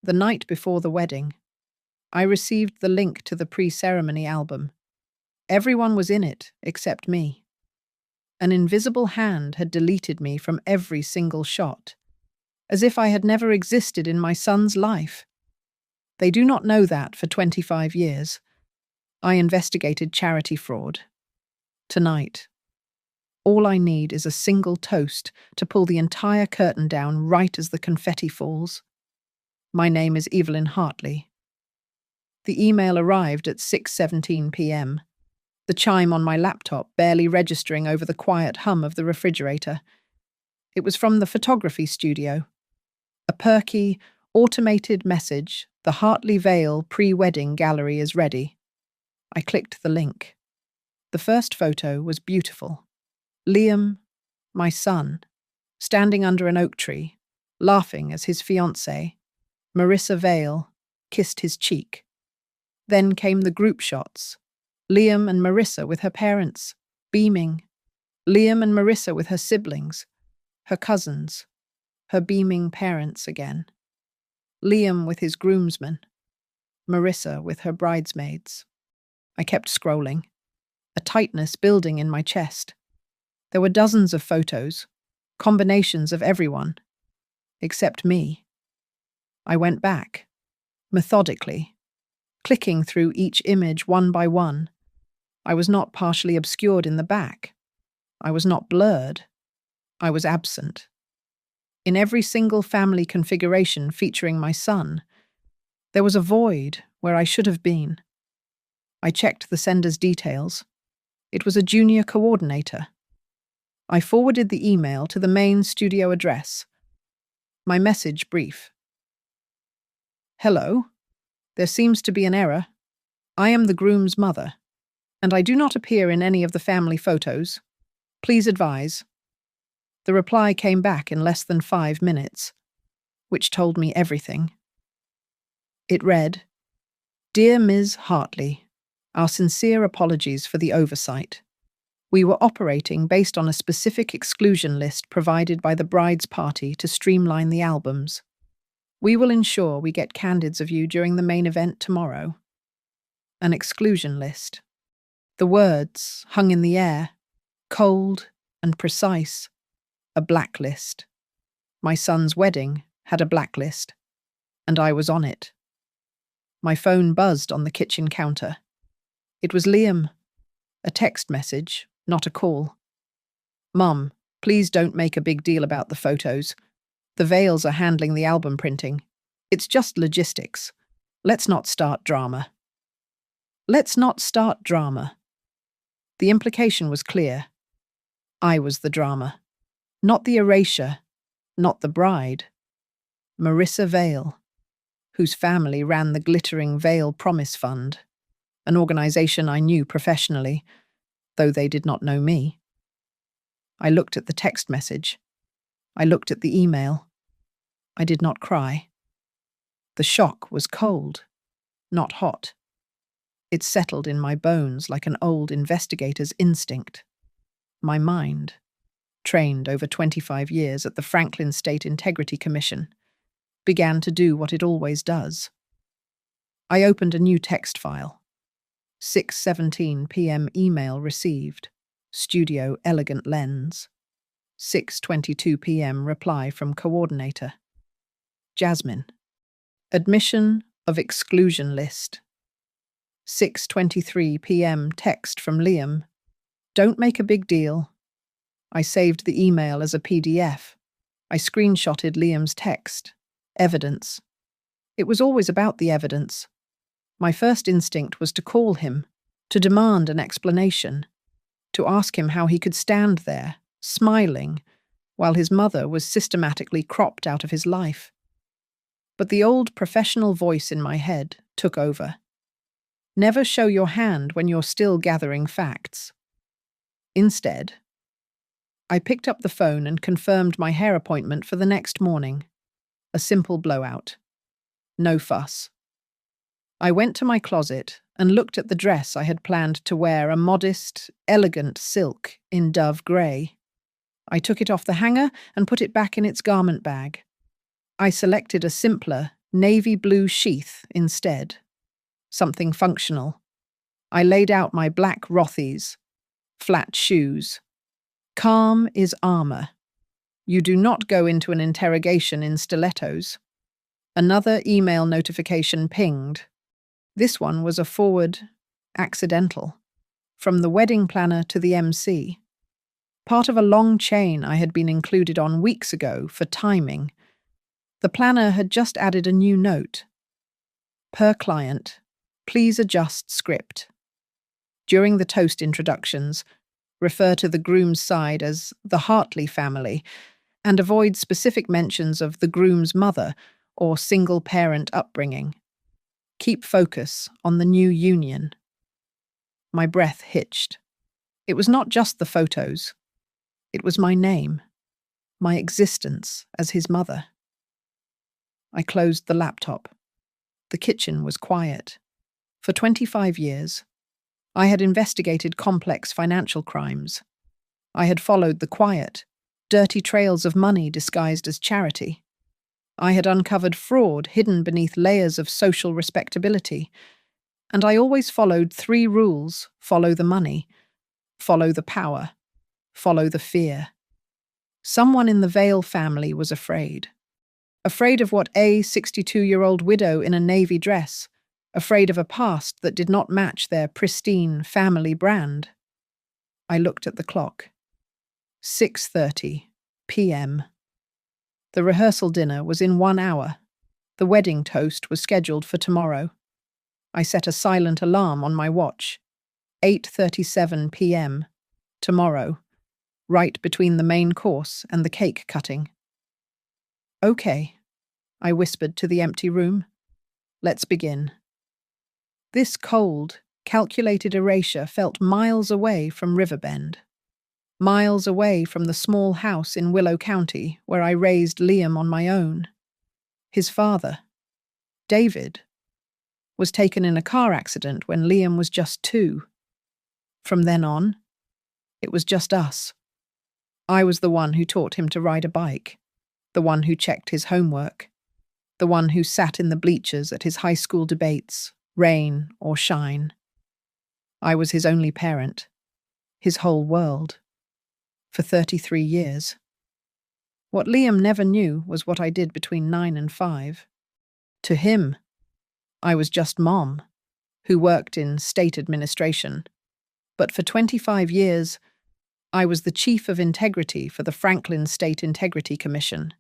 The night before the wedding, I received the link to the pre-ceremony album. Everyone was in it except me. An invisible hand had deleted me from every single shot, as if I had never existed in my son's life. They do not know that for 25 years. I investigated charity fraud. Tonight, all I need is a single toast to pull the entire curtain down right as the confetti falls. My name is Evelyn Hartley. The email arrived at 6:17 p.m., the chime on my laptop barely registering over the quiet hum of the refrigerator. It was from the photography studio. A perky, automated message: the Hartley Vale pre-wedding gallery is ready. I clicked the link. The first photo was beautiful. Liam, my son, standing under an oak tree, laughing as his fiancée, Marissa Vale, kissed his cheek. Then came the group shots. Liam and Marissa with her parents, beaming. Liam and Marissa with her siblings, her cousins, her beaming parents again. Liam with his groomsmen, Marissa with her bridesmaids. I kept scrolling, a tightness building in my chest. There were dozens of photos, combinations of everyone, except me. I went back, methodically, clicking through each image one by one. I was not partially obscured in the back. I was not blurred. I was absent. In every single family configuration featuring my son, there was a void where I should have been. I checked the sender's details. It was a junior coordinator. I forwarded the email to the main studio address. My message brief. Hello. There seems to be an error. I am the groom's mother, and I do not appear in any of the family photos. Please advise. The reply came back in less than 5 minutes, which told me everything. It read, Dear Ms. Hartley, our sincere apologies for the oversight. We were operating based on a specific exclusion list provided by the bride's party to streamline the albums. We will ensure we get candids of you during the main event tomorrow. An exclusion list. The words hung in the air, cold and precise. A blacklist. My son's wedding had a blacklist, and I was on it. My phone buzzed on the kitchen counter. It was Liam. A text message, not a call. Mum, please don't make a big deal about the photos. The Vales are handling the album printing. It's just logistics. Let's not start drama. Let's not start drama. The implication was clear. I was the drama. Not the erasure, not the bride. Marissa Vale, whose family ran the glittering Vale Promise Fund, an organization I knew professionally, though they did not know me. I looked at the text message. I looked at the email. I did not cry. The shock was cold, not hot. It settled in my bones like an old investigator's instinct. My mind, trained over 25 years at the Franklin State Integrity Commission, began to do what it always does. I opened a new text file. 6:17 p.m. email received. Studio Elegant Lens. 6:22 p.m. reply from coordinator. Jasmine. Admission of exclusion list. 6:23 p.m. text from Liam. Don't make a big deal. I saved the email as a PDF. I screenshotted Liam's text. Evidence. It was always about the evidence. My first instinct was to call him, to demand an explanation, to ask him how he could stand there, smiling, while his mother was systematically cropped out of his life. But the old professional voice in my head took over. Never show your hand when you're still gathering facts. Instead, I picked up the phone and confirmed my hair appointment for the next morning. A simple blowout. No fuss. I went to my closet and looked at the dress I had planned to wear, a modest, elegant silk in dove grey. I took it off the hanger and put it back in its garment bag. I selected a simpler, Navy blue sheath instead. Something functional. I laid out my black Rothy's, flat shoes. Calm is armor. You do not go into an interrogation in stilettos. Another email notification pinged. This one was a forward, accidental, from the wedding planner to the MC. Part of a long chain I had been included on weeks ago for timing. The planner had just added a new note. Per client, please adjust script. During the toast introductions, refer to the groom's side as the Hartley family and avoid specific mentions of the groom's mother or single-parent upbringing. Keep focus on the new union. My breath hitched. It was not just the photos. It was my name, my existence as his mother. I closed the laptop. The kitchen was quiet. For 25 years, I had investigated complex financial crimes. I had followed the quiet, dirty trails of money disguised as charity. I had uncovered fraud hidden beneath layers of social respectability. And I always followed 3 rules: follow the money, follow the power, follow the fear. Someone in the Vale family was afraid. Afraid of what a 62-year-old widow in a navy dress, afraid of a past that did not match their pristine family brand. I looked at the clock. 6:30 p.m. The rehearsal dinner was in 1 hour. The wedding toast was scheduled for tomorrow. I set a silent alarm on my watch. 8:37 p.m. tomorrow, right between the main course and the cake cutting. Okay, I whispered to the empty room. Let's begin. This cold, calculated erasure felt miles away from Riverbend. Miles away from the small house in Willow County where I raised Liam on my own. His father, David, was taken in a car accident when Liam was just 2. From then on, it was just us. I was the one who taught him to ride a bike, the one who checked his homework, the one who sat in the bleachers at his high school debates, rain or shine. I was his only parent, his whole world, for 33 years. What Liam never knew was what I did between 9 and 5. To him, I was just Mom, who worked in state administration. But for 25 years, I was the Chief of Integrity for the Franklin State Integrity Commission.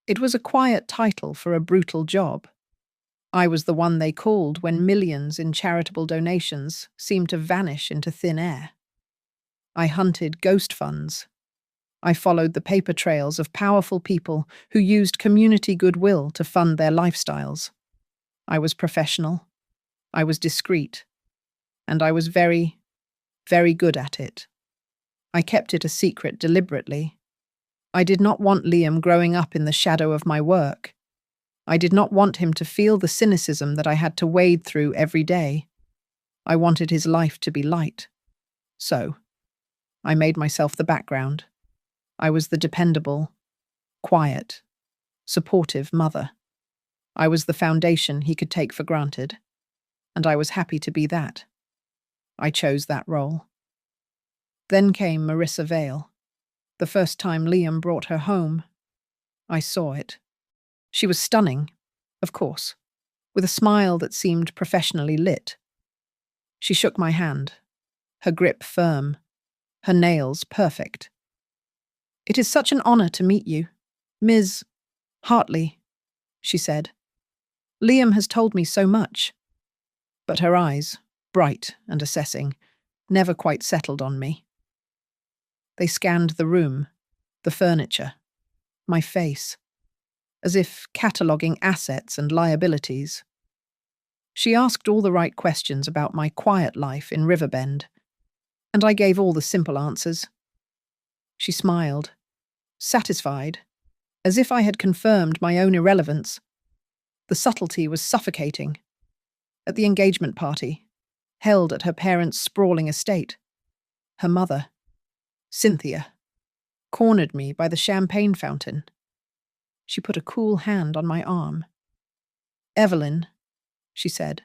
It was a quiet title for a brutal job. I was the one they called when millions in charitable donations seemed to vanish into thin air. I hunted ghost funds. I followed the paper trails of powerful people who used community goodwill to fund their lifestyles. I was professional. I was discreet. And I was very, very good at it. I kept it a secret deliberately. I did not want Liam growing up in the shadow of my work. I did not want him to feel the cynicism that I had to wade through every day. I wanted his life to be light. So, I made myself the background. I was the dependable, quiet, supportive mother. I was the foundation he could take for granted, and I was happy to be that. I chose that role. Then came Marissa Vale. The first time Liam brought her home, I saw it. She was stunning, of course, with a smile that seemed professionally lit. She shook my hand, her grip firm, her nails perfect. "It is such an honor to meet you, Ms. Hartley," she said. "Liam has told me so much." But her eyes, bright and assessing, never quite settled on me. They scanned the room, the furniture, my face, as if cataloguing assets and liabilities. She asked all the right questions about my quiet life in Riverbend, and I gave all the simple answers. She smiled, satisfied, as if I had confirmed my own irrelevance. The subtlety was suffocating. At the engagement party, held at her parents' sprawling estate, her mother, Cynthia, cornered me by the champagne fountain. She put a cool hand on my arm. Evelyn, she said,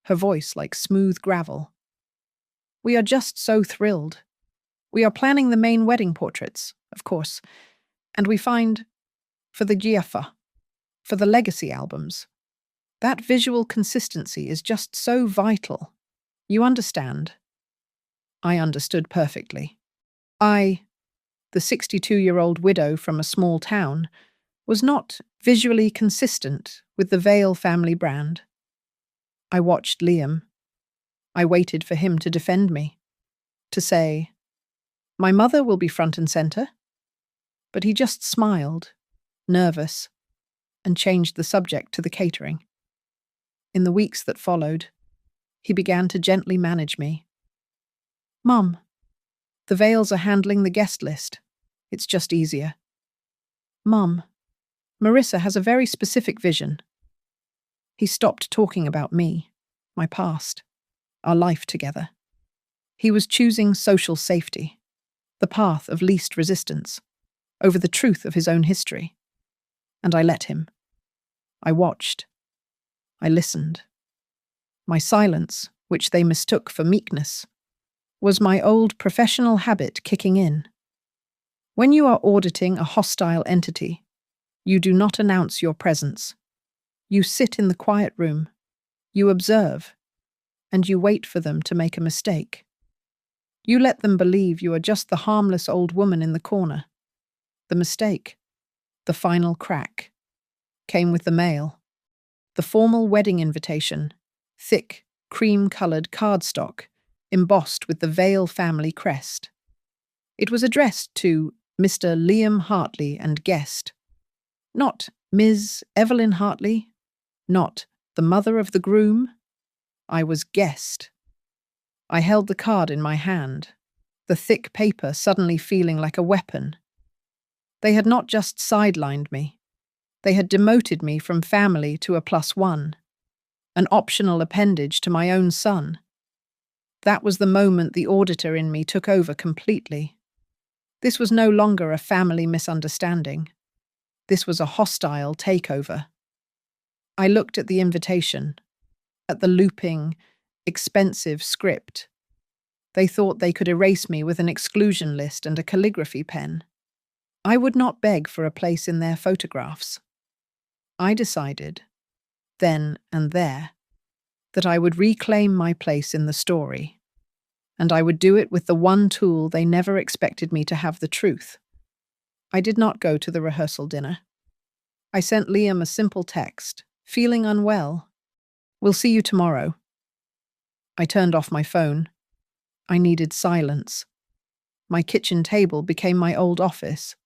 her voice like smooth gravel. We are just so thrilled. We are planning the main wedding portraits, of course, and we find, for the Giaffa, for the legacy albums, that visual consistency is just so vital. You understand? I understood perfectly. I, the 62-year-old widow from a small town, was not visually consistent with the Vale family brand. I watched Liam. I waited for him to defend me, to say, "My mother will be front and center." But he just smiled, nervous, and changed the subject to the catering. In the weeks that followed, he began to gently manage me. "Mum, the Vales are handling the guest list. It's just easier. Mum, Marissa has a very specific vision." He stopped talking about me, my past, our life together. He was choosing social safety, the path of least resistance, over the truth of his own history. And I let him. I watched. I listened. My silence, which they mistook for meekness, was my old professional habit kicking in. When you are auditing a hostile entity, you do not announce your presence. You sit in the quiet room, you observe, and you wait for them to make a mistake. You let them believe you are just the harmless old woman in the corner. The mistake, the final crack, came with the mail. The formal wedding invitation, thick, cream-coloured cardstock, embossed with the Vale family crest. It was addressed to Mr. Liam Hartley and guest, not Ms. Evelyn Hartley, not the mother of the groom. I was guest. I held the card in my hand, the thick paper suddenly feeling like a weapon. They had not just sidelined me. They had demoted me from family to a +1, an optional appendage to my own son. That was the moment the auditor in me took over completely. This was no longer a family misunderstanding. This was a hostile takeover. I looked at the invitation, at the looping, expensive script. They thought they could erase me with an exclusion list and a calligraphy pen. I would not beg for a place in their photographs. I decided, then and there, that I would reclaim my place in the story, and I would do it with the one tool they never expected me to have: the truth. I did not go to the rehearsal dinner. I sent Liam a simple text, feeling unwell. "We'll see you tomorrow." I turned off my phone. I needed silence. My kitchen table became my old office.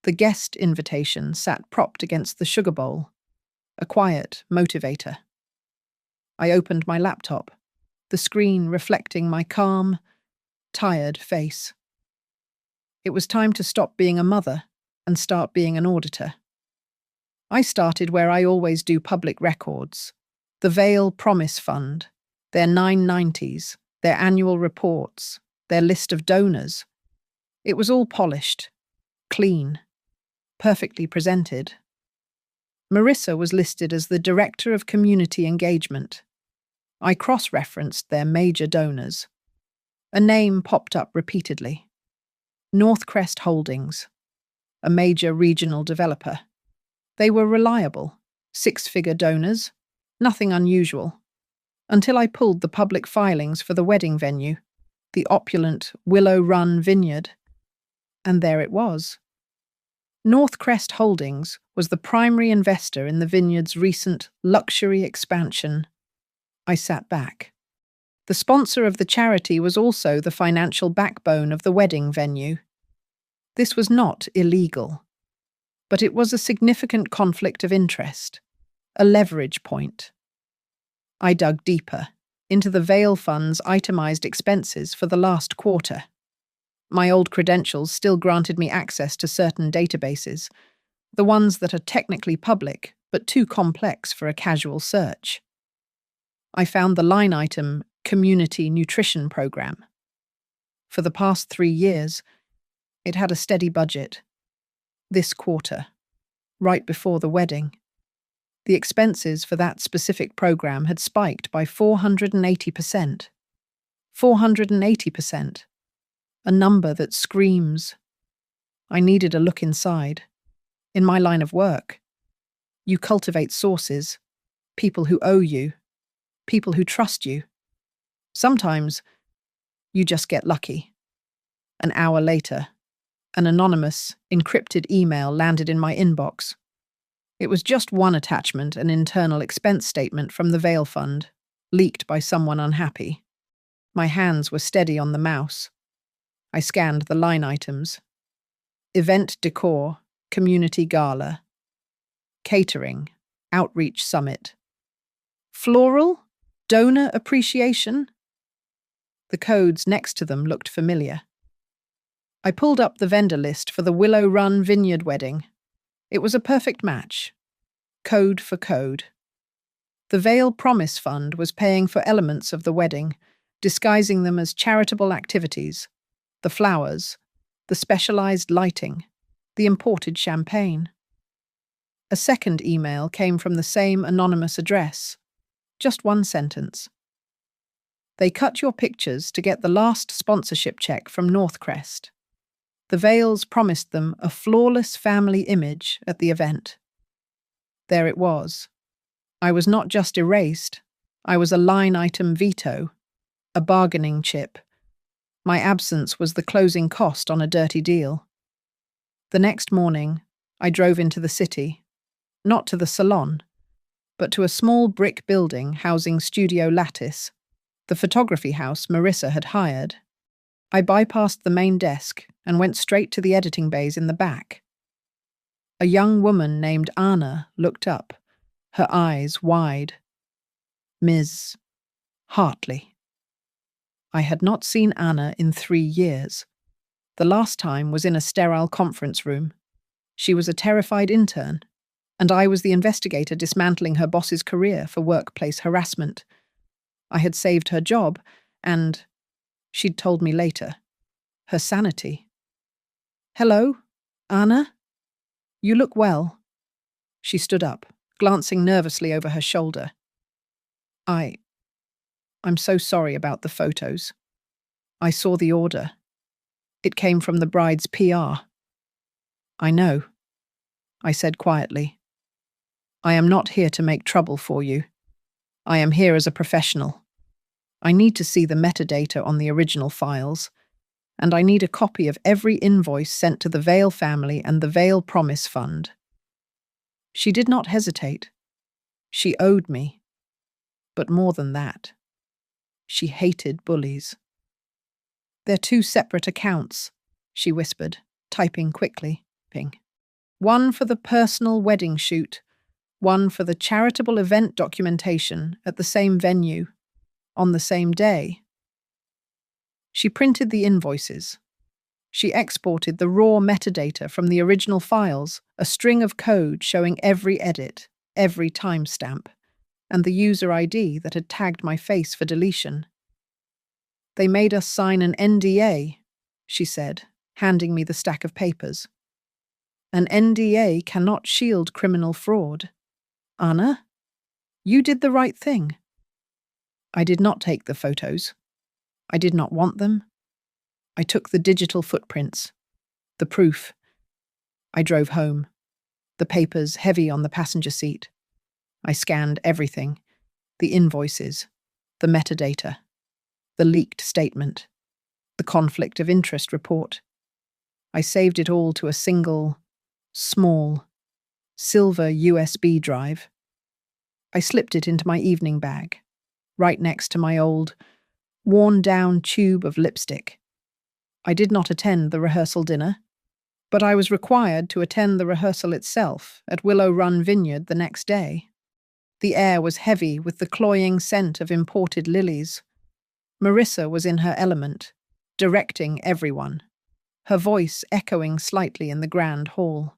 The guest invitation sat propped against the sugar bowl, a quiet motivator. I opened my laptop, the screen reflecting my calm, tired face. It was time to stop being a mother and start being an auditor. I started where I always do: public records, the Vale Promise Fund, their 990s, their annual reports, their list of donors. It was all polished, clean, perfectly presented. Marissa was listed as the Director of Community Engagement. I cross-referenced their major donors. A name popped up repeatedly: Northcrest Holdings, a major regional developer. They were reliable, 6-figure donors, nothing unusual, until I pulled the public filings for the wedding venue, the opulent Willow Run Vineyard. And there it was. Northcrest Holdings was the primary investor in the vineyard's recent luxury expansion. I sat back. The sponsor of the charity was also the financial backbone of the wedding venue. This was not illegal, but it was a significant conflict of interest, a leverage point. I dug deeper into the Vale Fund's itemized expenses for the last quarter. My old credentials still granted me access to certain databases, the ones that are technically public but too complex for a casual search. I found the line item Community Nutrition Program. For the past 3 years, it had a steady budget. This quarter, right before the wedding, The expenses for that specific program had spiked by 480%. 480%. A number that screams. I needed a look inside. In my line of work, you cultivate sources, people who owe you, people who trust you. Sometimes, you just get lucky. An hour later, an anonymous, encrypted email landed in my inbox. It was just one attachment, an internal expense statement from the Veil Fund, leaked by someone unhappy. My hands were steady on the mouse. I scanned the line items. Event decor, community gala. Catering, outreach summit. Floral, donor appreciation. The codes next to them looked familiar. I pulled up the vendor list for the Willow Run Vineyard wedding. It was a perfect match. Code for code. The Veil Promise Fund was paying for elements of the wedding, disguising them as charitable activities. The flowers, the specialized lighting, the imported champagne. A second email came from the same anonymous address. Just one sentence. They cut your pictures to get the last sponsorship check from Northcrest. The Veils promised them a flawless family image at the event. There it was. I was not just erased, I was a line item veto, a bargaining chip. My absence was the closing cost on a dirty deal. The next morning, I drove into the city, not to the salon, but to a small brick building housing Studio Lattice, the photography house Marissa had hired. I bypassed the main desk and went straight to the editing bays in the back. A young woman named Anna looked up, her eyes wide. Ms. Hartley. I had not seen Anna in 3 years. The last time was in a sterile conference room. She was a terrified intern, and I was the investigator dismantling her boss's career for workplace harassment. I had saved her job, and, she'd told me later, her sanity. Hello, Anna? You look well. She stood up, glancing nervously over her shoulder. I'm so sorry about the photos. I saw the order. It came from the bride's PR. I know, I said quietly. I am not here to make trouble for you. I am here as a professional. I need to see the metadata on the original files, and I need a copy of every invoice sent to the Veil family and the Veil Promise Fund. She did not hesitate. She owed me. But more than that, she hated bullies. They're 2 separate accounts, she whispered, typing quickly. Ping. One for the personal wedding shoot, one for the charitable event documentation at the same venue, on the same day. She printed the invoices. She exported the raw metadata from the original files, a string of code showing every edit, every timestamp, and the user ID that had tagged my face for deletion. They made us sign an NDA, she said, handing me the stack of papers. An NDA cannot shield criminal fraud. Anna, you did the right thing. I did not take the photos. I did not want them. I took the digital footprints, the proof. I drove home, the papers heavy on the passenger seat. I scanned everything, the invoices, the metadata, the leaked statement, the conflict of interest report. I saved it all to a single, small, silver USB drive. I slipped it into my evening bag, right next to my old, worn-down tube of lipstick. I did not attend the rehearsal dinner, but I was required to attend the rehearsal itself at Willow Run Vineyard the next day. The air was heavy with the cloying scent of imported lilies. Marissa was in her element, directing everyone, her voice echoing slightly in the grand hall.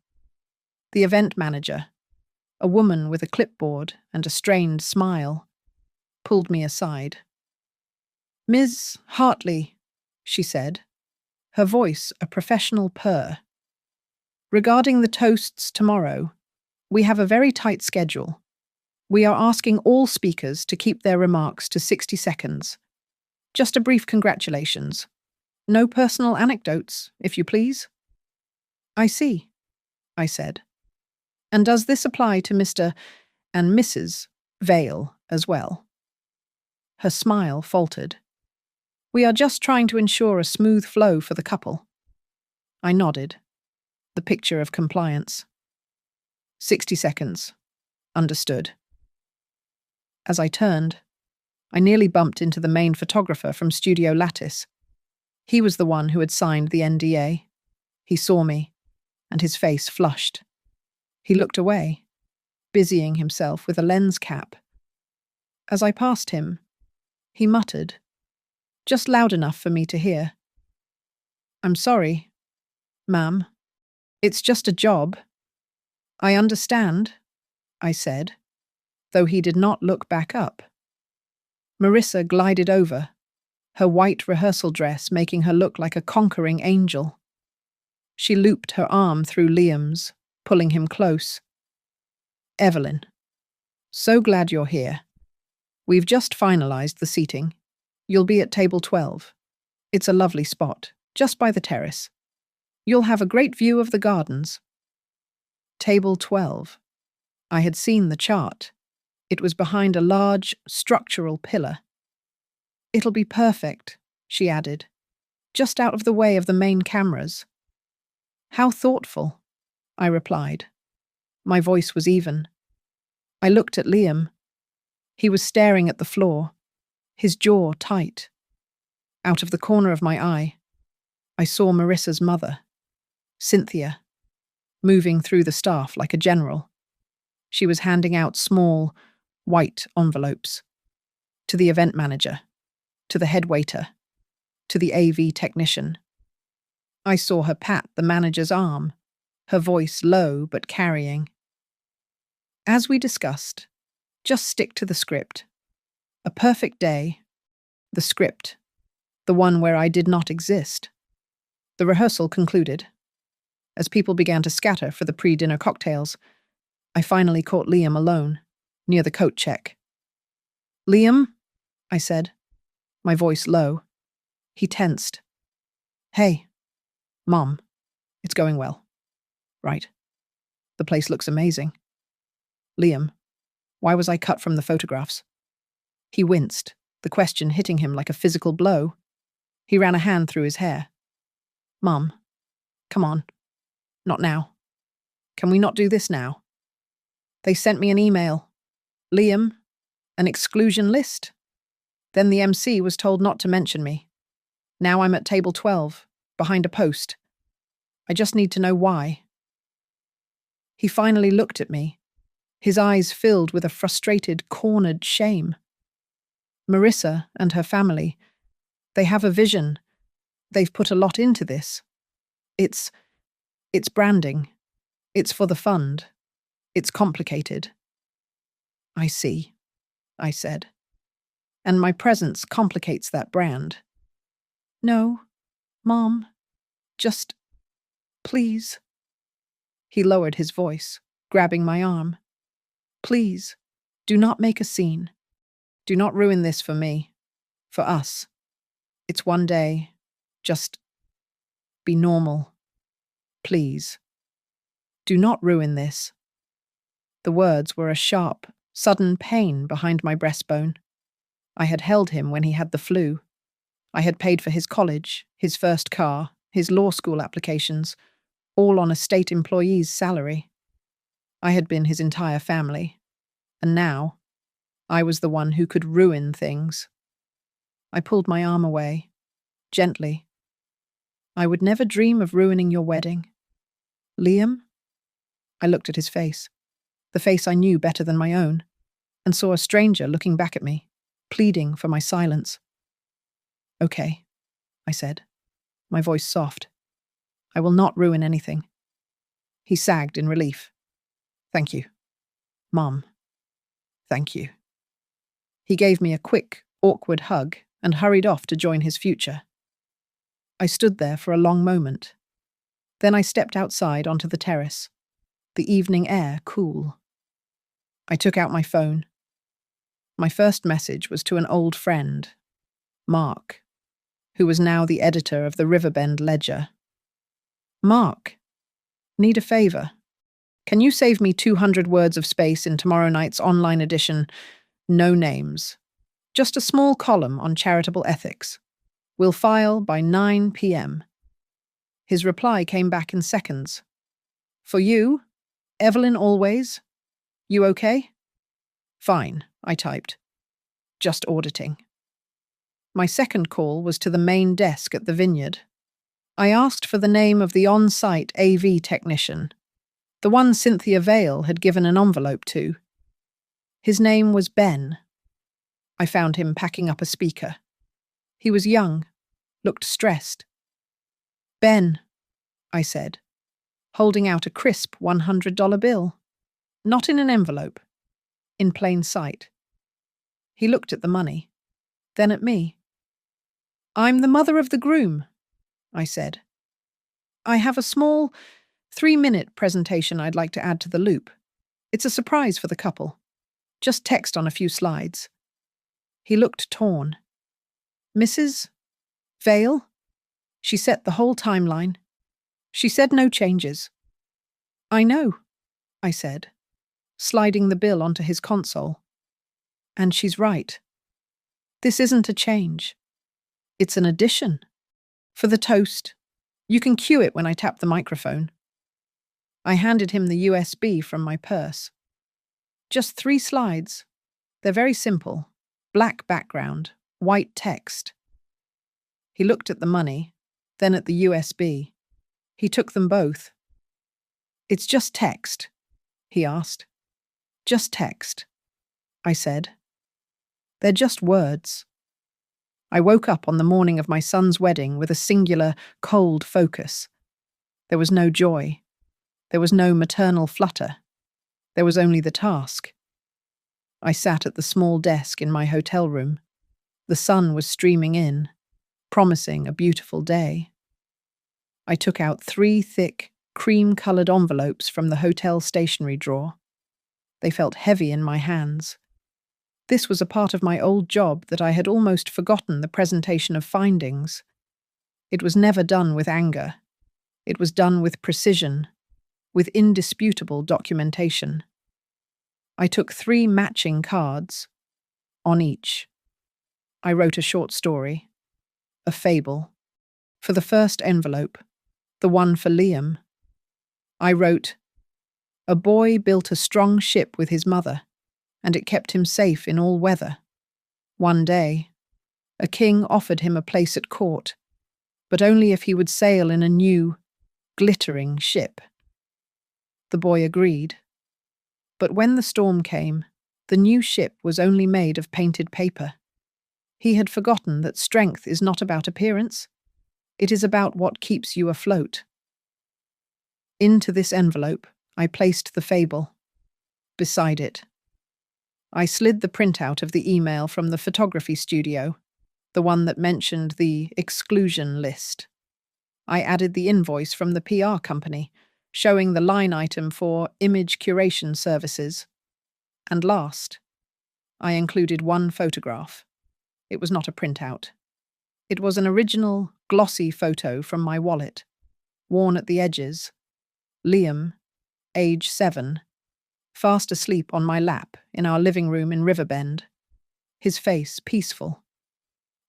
The event manager, a woman with a clipboard and a strained smile, pulled me aside. Ms. Hartley, she said, her voice a professional purr. Regarding the toasts tomorrow, we have a very tight schedule. We are asking all speakers to keep their remarks to 60 seconds. Just a brief congratulations. No personal anecdotes, if you please. I see, I said. And does this apply to Mr. and Mrs. Vale as well? Her smile faltered. We are just trying to ensure a smooth flow for the couple. I nodded. The picture of compliance. 60 seconds. Understood. As I turned, I nearly bumped into the main photographer from Studio Lattice. He was the one who had signed the NDA. He saw me, and his face flushed. He looked away, busying himself with a lens cap. As I passed him, he muttered, just loud enough for me to hear. I'm sorry, ma'am. It's just a job. I understand, I said, though he did not look back up. Marissa glided over, her white rehearsal dress making her look like a conquering angel. She looped her arm through Liam's, pulling him close. Evelyn, so glad you're here. We've just finalized the seating. You'll be at table 12. It's a lovely spot, just by the terrace. You'll have a great view of the gardens. Table 12. I had seen the chart. It was behind a large, structural pillar. It'll be perfect, she added, just out of the way of the main cameras. How thoughtful, I replied. My voice was even. I looked at Liam. He was staring at the floor, his jaw tight. Out of the corner of my eye, I saw Marissa's mother, Cynthia, moving through the staff like a general. She was handing out small, white envelopes. To the event manager, to the head waiter, to the AV technician. I saw her pat the manager's arm, her voice low but carrying. As we discussed, just stick to the script. A perfect day. The script. The one where I did not exist. The rehearsal concluded. As people began to scatter for the pre-dinner cocktails, I finally caught Liam alone, near the coat check. Liam, I said, my voice low. He tensed. Hey, Mom, it's going well. Right. The place looks amazing. Liam, why was I cut from the photographs? He winced, the question hitting him like a physical blow. He ran a hand through his hair. Mom, come on. Not now. Can we not do this now? They sent me an email. Liam, an exclusion list. Then the MC was told not to mention me. Now I'm at table 12, behind a post. I just need to know why. He finally looked at me, his eyes filled with a frustrated, cornered shame. Marissa and her family, they have a vision. They've put a lot into this. It's branding. It's for the fund. It's complicated. I see, I said. And my presence complicates that brand. No, Mom, just, please. He lowered his voice, grabbing my arm. Please, do not make a scene. Do not ruin this for me, for us. It's one day. Just be normal. Please. Do not ruin this. The words were a sharp, sudden pain behind my breastbone. I had held him when he had the flu. I had paid for his college, his first car, his law school applications, all on a state employee's salary. I had been his entire family. And now, I was the one who could ruin things. I pulled my arm away, gently. I would never dream of ruining your wedding. Liam? I looked at his face, the face I knew better than my own, and saw a stranger looking back at me, pleading for my silence. Okay, I said, my voice soft. I will not ruin anything. He sagged in relief. Thank you. Mom. Thank you. He gave me a quick, awkward hug and hurried off to join his future. I stood there for a long moment. Then I stepped outside onto the terrace, the evening air cool. I took out my phone. My first message was to an old friend, Mark, who was now the editor of the Riverbend Ledger. Mark, need a favor. Can you save me 200 words of space in tomorrow night's online edition? No names. Just a small column on charitable ethics. We'll file by 9 p.m. His reply came back in seconds. For you, Evelyn Always. You okay? Fine, I typed. Just auditing. My second call was to the main desk at the Vineyard. I asked for the name of the on-site AV technician, the one Cynthia Vale had given an envelope to. His name was Ben. I found him packing up a speaker. He was young, looked stressed. Ben, I said, holding out a crisp $100 bill. Not in an envelope, in plain sight. He looked at the money, then at me. I'm the mother of the groom, I said. I have a small 3-minute presentation I'd like to add to the loop. It's a surprise for the couple. Just text on a few slides. He looked torn. Mrs. Vale? She set the whole timeline. She said no changes. I know, I said, sliding the bill onto his console. And she's right. This isn't a change. It's an addition. For the toast. You can cue it when I tap the microphone. I handed him the USB from my purse. Just 3 slides. They're very simple. Black background, white text. He looked at the money, then at the USB. He took them both. It's just text, he asked. Just text, I said. They're just words. I woke up on the morning of my son's wedding with a singular, cold focus. There was no joy. There was no maternal flutter. There was only the task. I sat at the small desk in my hotel room. The sun was streaming in, promising a beautiful day. I took out 3 thick, cream-coloured envelopes from the hotel stationery drawer. They felt heavy in my hands. This was a part of my old job that I had almost forgotten the presentation of findings. It was never done with anger. It was done with precision, with indisputable documentation. I took 3 matching cards. On each, I wrote a short story, a fable. For the first envelope, the one for Liam, I wrote, "A boy built a strong ship with his mother, and it kept him safe in all weather. One day, a king offered him a place at court, but only if he would sail in a new, glittering ship. The boy agreed. But when the storm came, the new ship was only made of painted paper. He had forgotten that strength is not about appearance. It is about what keeps you afloat." Into this envelope, I placed the fable. Beside it, I slid the printout of the email from the photography studio, the one that mentioned the exclusion list. I added the invoice from the PR company, showing the line item for image curation services. And last, I included one photograph. It was not a printout. It was an original, glossy photo from my wallet, worn at the edges. Liam, age 7, fast asleep on my lap in our living room in Riverbend, his face peaceful.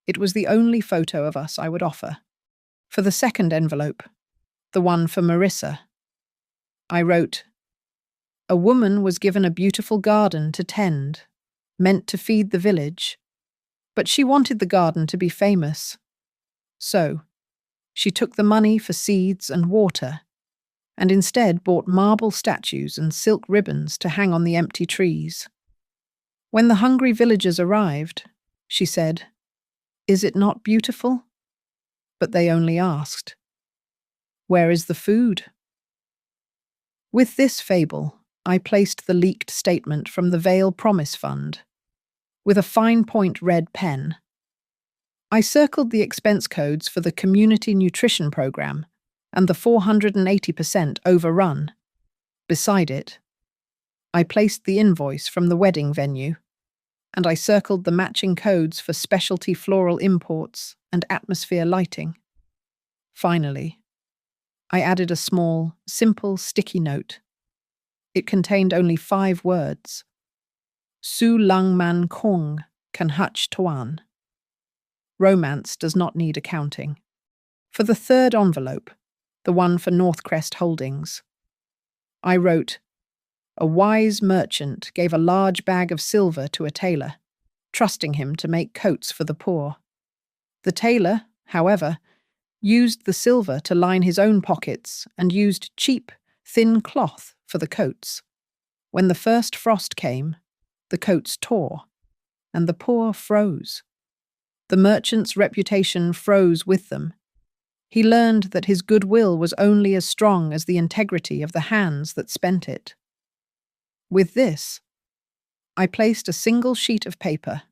It was the only photo of us I would offer. For the second envelope, the one for Marissa, I wrote, "A woman was given a beautiful garden to tend, meant to feed the village, but she wanted the garden to be famous. So, she took the money for seeds and water, and instead bought marble statues and silk ribbons to hang on the empty trees. When the hungry villagers arrived, she said, 'Is it not beautiful?' But they only asked, 'Where is the food?'" With this fable, I placed the leaked statement from the Vale Promise Fund. With a fine-point red pen, I circled the expense codes for the Community Nutrition Program and the 480% overrun. Beside it, I placed the invoice from the wedding venue, and I circled the matching codes for specialty floral imports and atmosphere lighting. Finally, I added a small, simple sticky note. It contained only 5 words. Su Lang Man Kong Kan Hutch Tuan. Romance does not need accounting. For the third envelope, the one for Northcrest Holdings, I wrote, "A wise merchant gave a large bag of silver to a tailor, trusting him to make coats for the poor. The tailor, however, used the silver to line his own pockets and used cheap, thin cloth for the coats. When the first frost came, the coats tore, and the poor froze. The merchant's reputation froze with them. He learned that his goodwill was only as strong as the integrity of the hands that spent it." With this, I placed a single sheet of paper.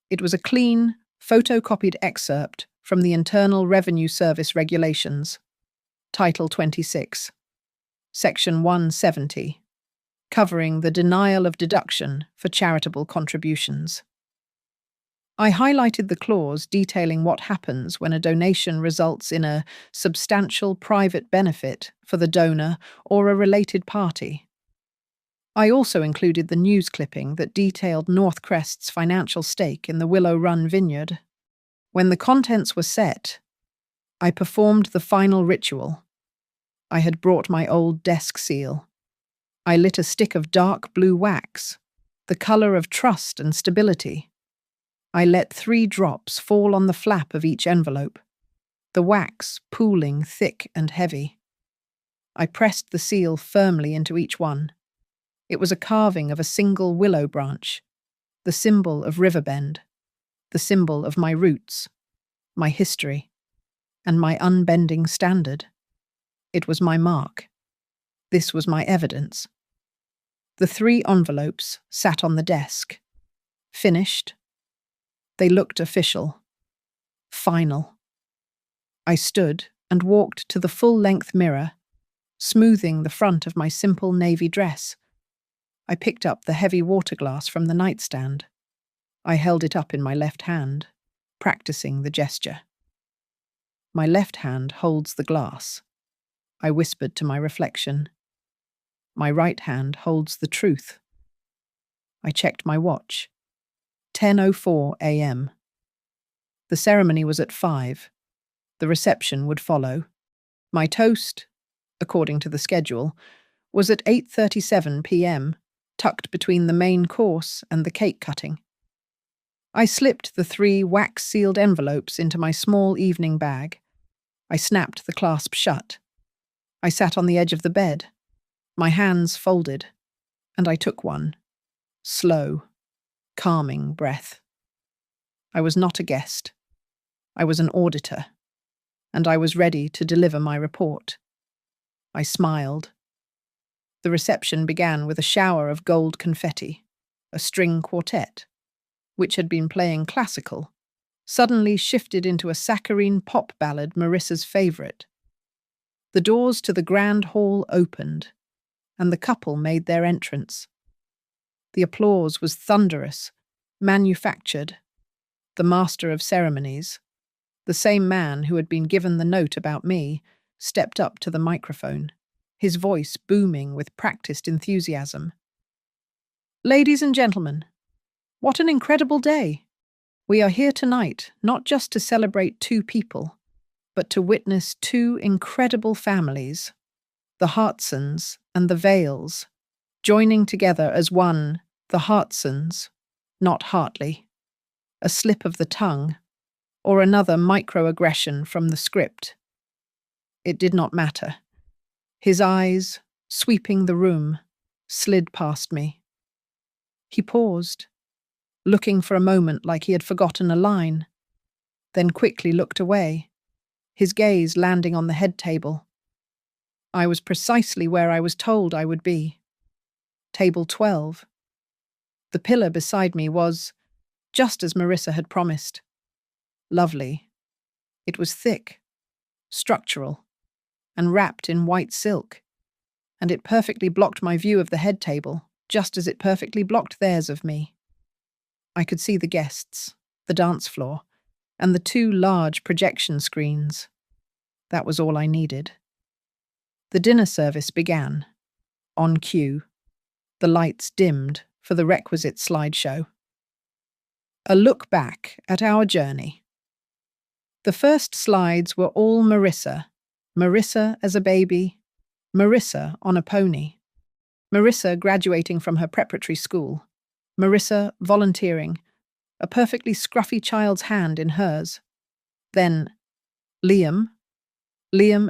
It was a clean, photocopied excerpt from the Internal Revenue Service Regulations, Title 26, Section 170, covering the denial of deduction for charitable contributions. I highlighted the clause detailing what happens when a donation results in a substantial private benefit for the donor or a related party. I also included the news clipping that detailed Northcrest's financial stake in the Willow Run vineyard. When the contents were set, I performed the final ritual. I had brought my old desk seal. I lit a stick of dark blue wax, the color of trust and stability. I let 3 drops fall on the flap of each envelope, the wax pooling thick and heavy. I pressed the seal firmly into each one. It was a carving of a single willow branch, the symbol of Riverbend, the symbol of my roots, my history, and my unbending standard. It was my mark. This was my evidence. The 3 envelopes sat on the desk. Finished. They looked official. Final. I stood and walked to the full-length mirror, smoothing the front of my simple navy dress. I picked up the heavy water glass from the nightstand. I held it up in my left hand, practicing the gesture. My left hand holds the glass. I whispered to my reflection. My right hand holds the truth. I checked my watch. 10:04 a.m. The ceremony was at 5. The reception would follow. My toast, according to the schedule, was at 8:37 p.m., tucked between the main course and the cake cutting. I slipped the 3 wax-sealed envelopes into my small evening bag. I snapped the clasp shut. I sat on the edge of the bed, my hands folded, and I took one. Slow, calming breath. I was not a guest. I was an auditor, and I was ready to deliver my report. I smiled. The reception began with a shower of gold confetti. A string quartet, which had been playing classical, suddenly shifted into a saccharine pop ballad Marissa's favourite. The doors to the grand hall opened, and the couple made their entrance. The applause was thunderous, manufactured. The master of ceremonies, the same man who had been given the note about me, stepped up to the microphone, his voice booming with practiced enthusiasm. "Ladies and gentlemen, what an incredible day! We are here tonight not just to celebrate 2 people, but to witness 2 incredible families, the Hartsons and the Vales, joining together as one, the Hartsons, not Hartley. A slip of the tongue, or another microaggression from the script. It did not matter. His eyes, sweeping the room, slid past me. He paused, looking for a moment like he had forgotten a line, then quickly looked away, his gaze landing on the head table. I was precisely where I was told I would be. Table 12. The pillar beside me was, just as Marissa had promised, lovely. It was thick, structural, and wrapped in white silk, and it perfectly blocked my view of the head table, just as it perfectly blocked theirs of me. I could see the guests, the dance floor, and the two large projection screens. That was all I needed. The dinner service began. On cue, the lights dimmed for the requisite slideshow. A look back at our journey. The first slides were all Marissa. Marissa as a baby, Marissa on a pony, Marissa graduating from her preparatory school, Marissa volunteering, a perfectly scruffy child's hand in hers. Then Liam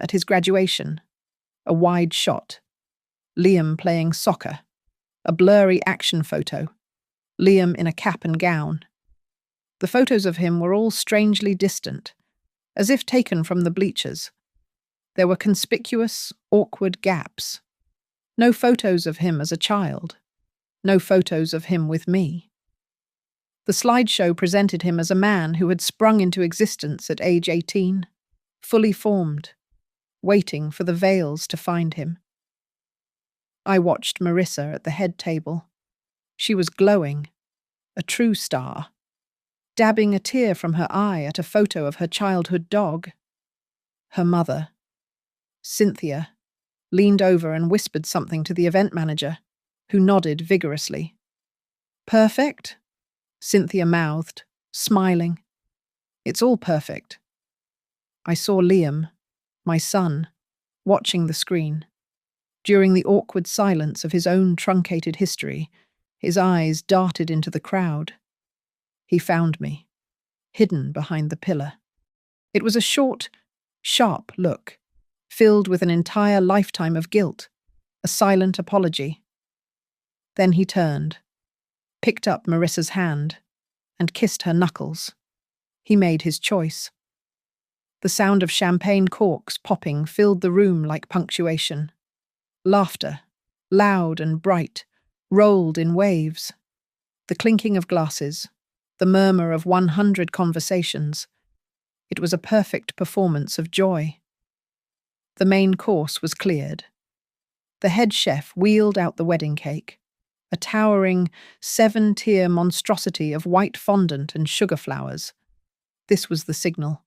at his graduation, a wide shot, Liam playing soccer, a blurry action photo, Liam in a cap and gown. The photos of him were all strangely distant, as if taken from the bleachers. There were conspicuous, awkward gaps. No photos of him as a child. No photos of him with me. The slideshow presented him as a man who had sprung into existence at age 18, fully formed, waiting for the veils to find him. I watched Marissa at the head table. She was glowing, a true star, dabbing a tear from her eye at a photo of her childhood dog. Her mother, Cynthia, leaned over and whispered something to the event manager, who nodded vigorously. "Perfect?" Cynthia mouthed, smiling. "It's all perfect." I saw Liam, my son, watching the screen. During the awkward silence of his own truncated history, his eyes darted into the crowd. He found me, hidden behind the pillar. It was a short, sharp look, filled with an entire lifetime of guilt, a silent apology. Then he turned, picked up Marissa's hand, and kissed her knuckles. He made his choice. The sound of champagne corks popping filled the room like punctuation. Laughter, loud and bright, rolled in waves. The clinking of glasses, the murmur of 100 conversations. It was a perfect performance of joy. The main course was cleared. The head chef wheeled out the wedding cake, a towering 7-tier monstrosity of white fondant and sugar flowers. This was the signal.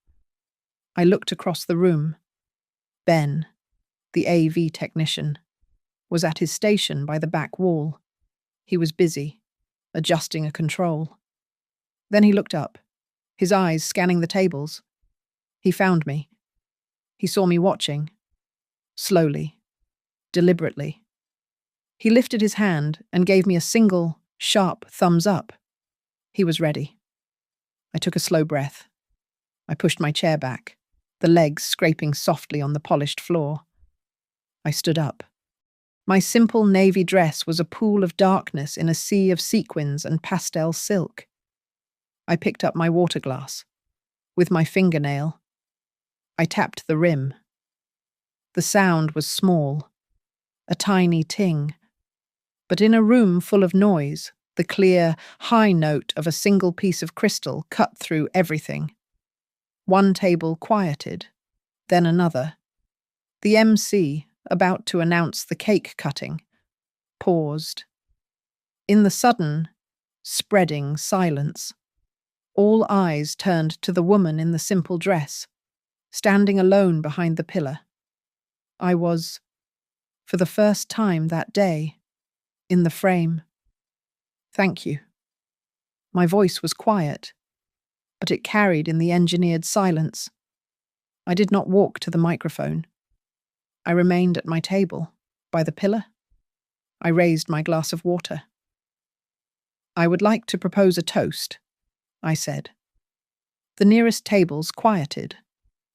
I looked across the room. Ben, the AV technician, was at his station by the back wall. He was busy, adjusting a control. Then he looked up, his eyes scanning the tables. He found me. He saw me watching. Slowly, deliberately. He lifted his hand and gave me a single, sharp thumbs up. He was ready. I took a slow breath. I pushed my chair back, the legs scraping softly on the polished floor. I stood up. My simple navy dress was a pool of darkness in a sea of sequins and pastel silk. I picked up my water glass. With my fingernail, I tapped the rim. The sound was small, a tiny ting, but in a room full of noise, the clear, high note of a single piece of crystal cut through everything. One table quieted, then another. The MC, about to announce the cake cutting, paused. In the sudden, spreading silence, all eyes turned to the woman in the simple dress, standing alone behind the pillar. I was, for the first time that day, in the frame. Thank you. My voice was quiet, but it carried in the engineered silence. I did not walk to the microphone. I remained at my table, by the pillar. I raised my glass of water. I would like to propose a toast, I said. The nearest tables quieted.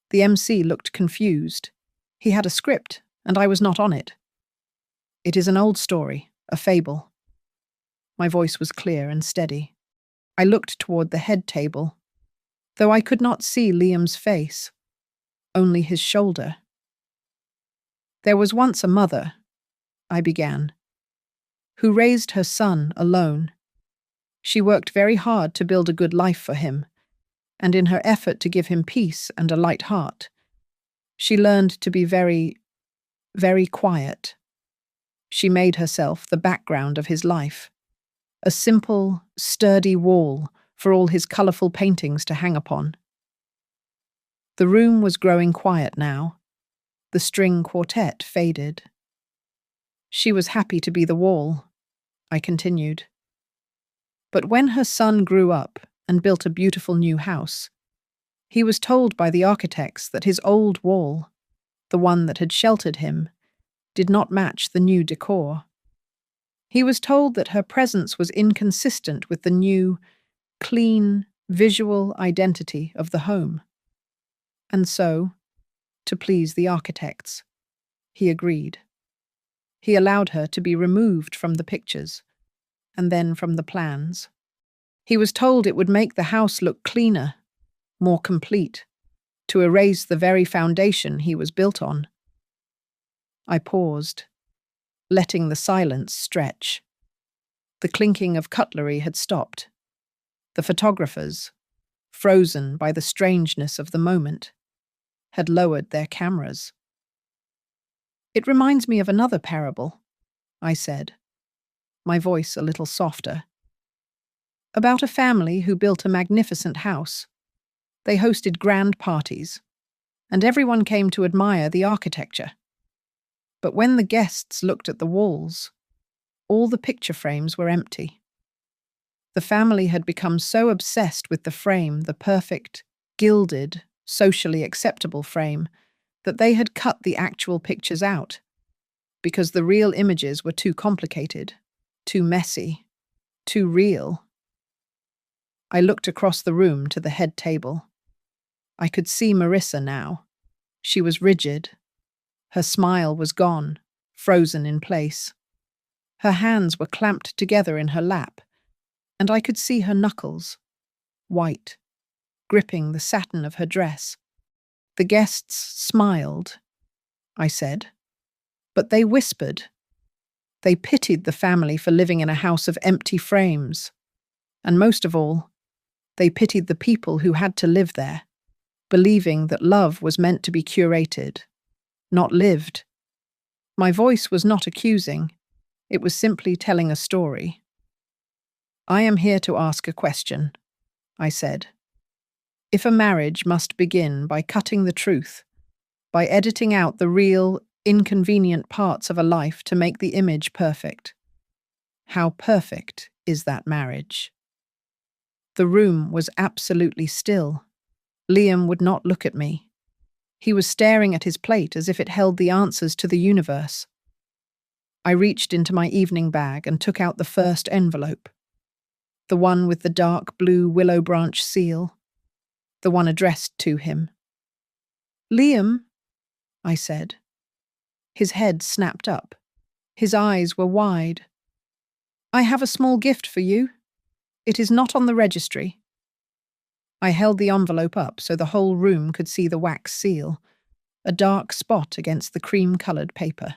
The MC looked confused. He had a script, and I was not on it. It is an old story, a fable. My voice was clear and steady. I looked toward the head table, though I could not see Liam's face, only his shoulder. There was once a mother, I began, who raised her son alone. She worked very hard to build a good life for him, and in her effort to give him peace and a light heart, she learned to be very, very quiet. She made herself the background of his life, a simple, sturdy wall for all his colourful paintings to hang upon. The room was growing quiet now. The string quartet faded. She was happy to be the wall, I continued. But when her son grew up and built a beautiful new house, he was told by the architects that his old wall, the one that had sheltered him, did not match the new decor. He was told that her presence was inconsistent with the new, clean, visual identity of the home. And so, to please the architects, he agreed. He allowed her to be removed from the pictures, and then from the plans. He was told it would make the house look cleaner, more complete, to erase the very foundation he was built on. I paused, letting the silence stretch. The clinking of cutlery had stopped. The photographers, frozen by the strangeness of the moment, had lowered their cameras. It reminds me of another parable, I said, my voice a little softer. About a family who built a magnificent house. They hosted grand parties, and everyone came to admire the architecture. But when the guests looked at the walls, all the picture frames were empty. The family had become so obsessed with the frame, the perfect, gilded, socially acceptable frame, that they had cut the actual pictures out, because the real images were too complicated, too messy, too real. I looked across the room to the head table. I could see Marissa now. She was rigid. Her smile was gone, frozen in place. Her hands were clamped together in her lap, and I could see her knuckles, white, gripping the satin of her dress. The guests smiled, I said, but they whispered. They pitied the family for living in a house of empty frames, and most of all, they pitied the people who had to live there, believing that love was meant to be curated, not lived. My voice was not accusing, it was simply telling a story. I am here to ask a question, I said. If a marriage must begin by cutting the truth, by editing out the real, inconvenient parts of a life to make the image perfect, how perfect is that marriage? The room was absolutely still. Liam would not look at me. He was staring at his plate as if it held the answers to the universe. I reached into my evening bag and took out the first envelope. The one with the dark blue willow branch seal. The one addressed to him. Liam, I said. His head snapped up. His eyes were wide. I have a small gift for you. It is not on the registry. I held the envelope up so the whole room could see the wax seal, a dark spot against the cream-coloured paper.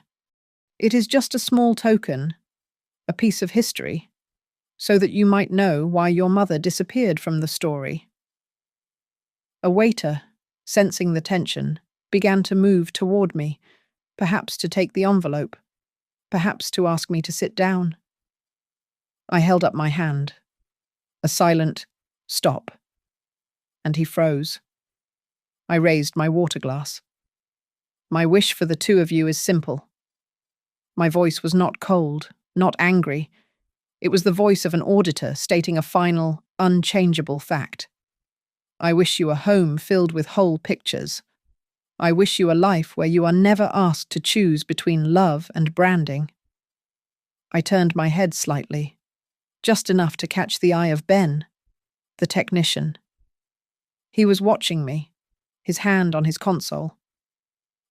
It is just a small token, a piece of history, so that you might know why your mother disappeared from the story. A waiter, sensing the tension, began to move toward me, perhaps to take the envelope, perhaps to ask me to sit down. I held up my hand. A silent stop, and he froze. I raised my water glass. My wish for the two of you is simple. My voice was not cold, not angry. It was the voice of an auditor stating a final, unchangeable fact. I wish you a home filled with whole pictures. I wish you a life where you are never asked to choose between love and branding. I turned my head slightly, just enough to catch the eye of Ben, the technician. He was watching me, his hand on his console.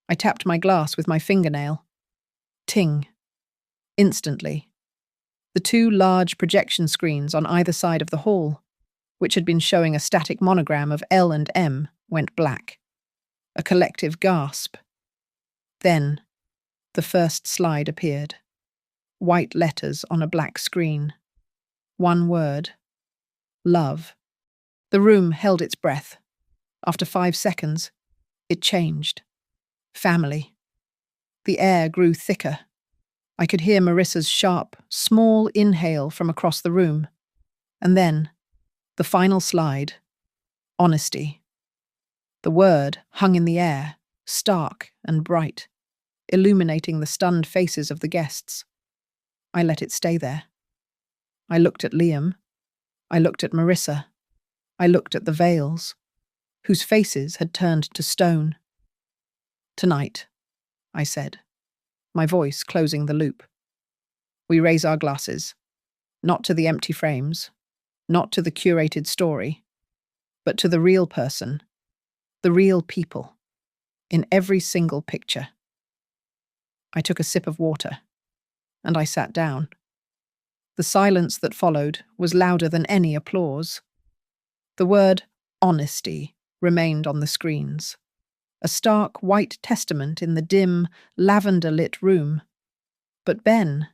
I tapped my glass with my fingernail. Ting. Instantly. The two large projection screens on either side of the hall, which had been showing a static monogram of L and M, went black. A collective gasp. Then, the first slide appeared. White letters on a black screen. One word. Love. The room held its breath. After 5 seconds, it changed. Family. The air grew thicker. I could hear Marissa's sharp, small inhale from across the room. And then, the final slide. Honesty. The word hung in the air, stark and bright, illuminating the stunned faces of the guests. I let it stay there. I looked at Liam. I looked at Marissa. I looked at the Vales, whose faces had turned to stone. Tonight, I said, my voice closing the loop. We raise our glasses, not to the empty frames, not to the curated story, but to the real person, the real people, in every single picture. I took a sip of water, and I sat down. The silence that followed was louder than any applause. The word honesty remained on the screens, a stark white testament in the dim, lavender-lit room. But Ben,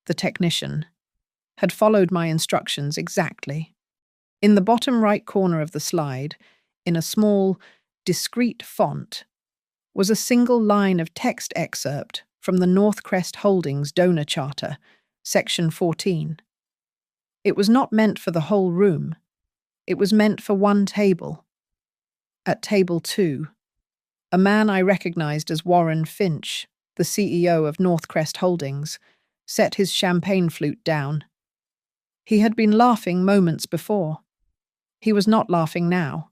the technician, had followed my instructions exactly. In the bottom right corner of the slide, in a small, discreet font, was a single line of text excerpt from the Northcrest Holdings Donor Charter, Section 14. It was not meant for the whole room. It was meant for one table. At table 2, a man I recognized as Warren Finch, the CEO of Northcrest Holdings, set his champagne flute down. He had been laughing moments before. He was not laughing now.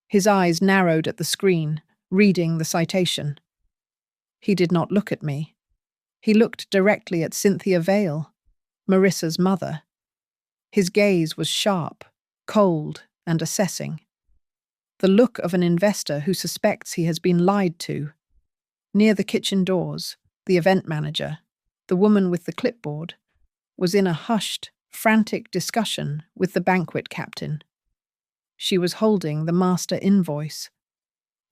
His eyes narrowed at the screen, reading the citation. He did not look at me. He looked directly at Cynthia Vale, Marissa's mother. His gaze was sharp, cold, and assessing. The look of an investor who suspects he has been lied to. Near the kitchen doors, the event manager, the woman with the clipboard, was in a hushed, frantic discussion with the banquet captain. She was holding the master invoice.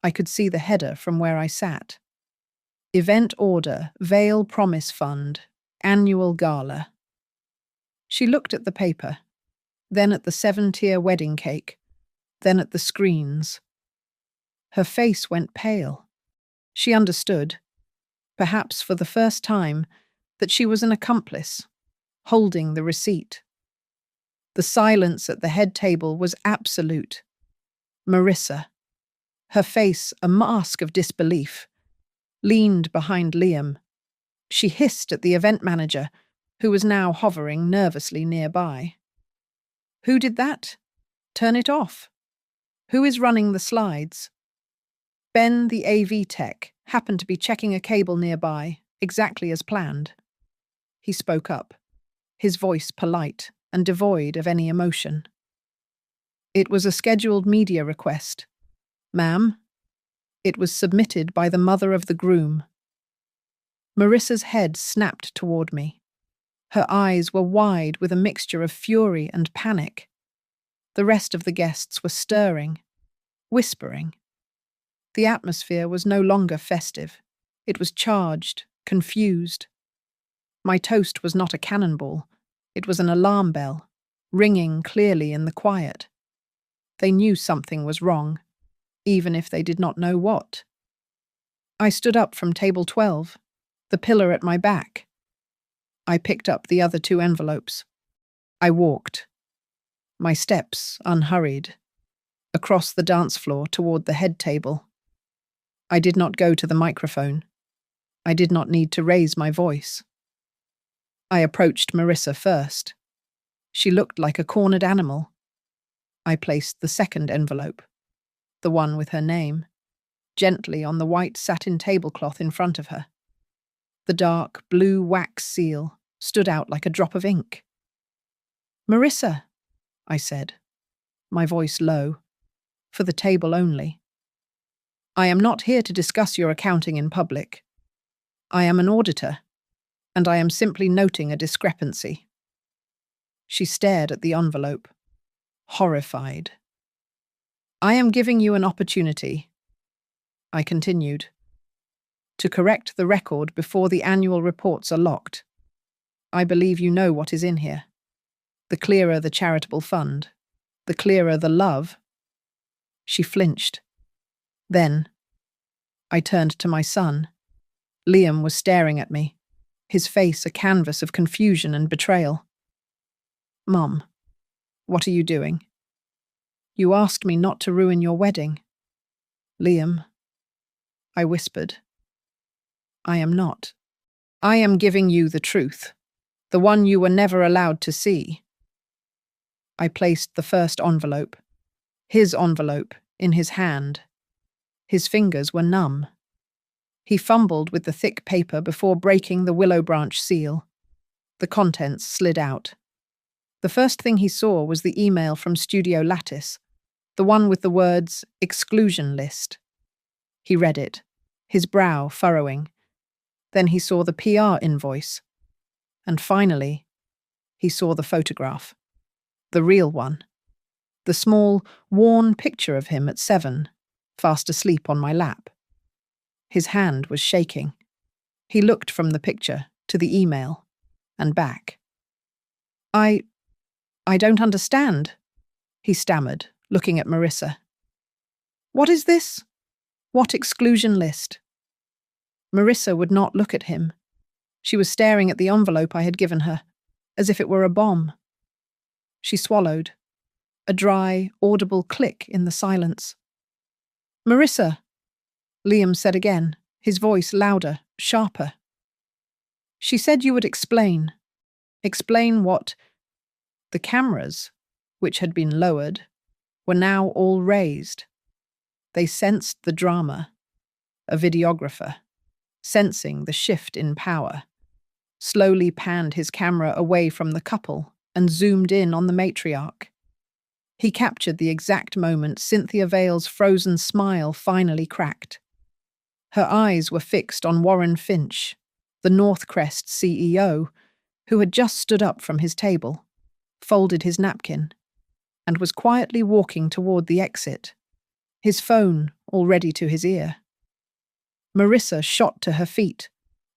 I could see the header from where I sat. Event Order, Vale Promise Fund, Annual Gala. She looked at the paper, then at the 7-tier wedding cake, then at the screens. Her face went pale. She understood, perhaps for the first time, that she was an accomplice, holding the receipt. The silence at the head table was absolute. Marissa, her face a mask of disbelief, leaned behind Liam. She hissed at the event manager, who was now hovering nervously nearby. Who did that? Turn it off. Who is running the slides? Ben, the AV tech, happened to be checking a cable nearby, exactly as planned. He spoke up, his voice polite and devoid of any emotion. It was a scheduled media request. Ma'am, it was submitted by the mother of the groom. Marissa's head snapped toward me. Her eyes were wide with a mixture of fury and panic. The rest of the guests were stirring, whispering. The atmosphere was no longer festive. It was charged, confused. My toast was not a cannonball. It was an alarm bell, ringing clearly in the quiet. They knew something was wrong, even if they did not know what. I stood up from table 12, the pillar at my back. I picked up the other 2 envelopes. I walked, my steps unhurried, across the dance floor toward the head table. I did not go to the microphone. I did not need to raise my voice. I approached Marissa first. She looked like a cornered animal. I placed the second envelope, the one with her name, gently on the white satin tablecloth in front of her. The dark blue wax seal stood out like a drop of ink. Marissa, I said, my voice low, for the table only. I am not here to discuss your accounting in public. I am an auditor, and I am simply noting a discrepancy. She stared at the envelope, horrified. I am giving you an opportunity, I continued, to correct the record before the annual reports are locked. I believe you know what is in here. The clearer the charitable fund, the clearer the love. She flinched. Then, I turned to my son. Liam was staring at me, his face a canvas of confusion and betrayal. "Mum, what are you doing? You asked me not to ruin your wedding." "Liam," I whispered, "I am not. I am giving you the truth, the one you were never allowed to see." I placed the first envelope, his envelope, in his hand. His fingers were numb. He fumbled with the thick paper before breaking the willow branch seal. The contents slid out. The first thing he saw was the email from Studio Lattice, the one with the words "exclusion list." He read it, his brow furrowing. Then he saw the PR invoice. And finally, he saw the photograph. The real one. The small, worn picture of him at 7, fast asleep on my lap. His hand was shaking. He looked from the picture to the email and back. I don't understand," he stammered, looking at Marissa. "What is this? What exclusion list?" Marissa would not look at him. She was staring at the envelope I had given her, as if it were a bomb. She swallowed. A dry, audible click in the silence. "Marissa," Liam said again, his voice louder, sharper. "She said you would explain. Explain what—" The cameras, which had been lowered, were now all raised. They sensed the drama. A videographer, sensing the shift in power, slowly panned his camera away from the couple and zoomed in on the matriarch. He captured the exact moment Cynthia Vale's frozen smile finally cracked. Her eyes were fixed on Warren Finch, the Northcrest CEO, who had just stood up from his table, folded his napkin, and was quietly walking toward the exit, his phone already to his ear. Marissa shot to her feet,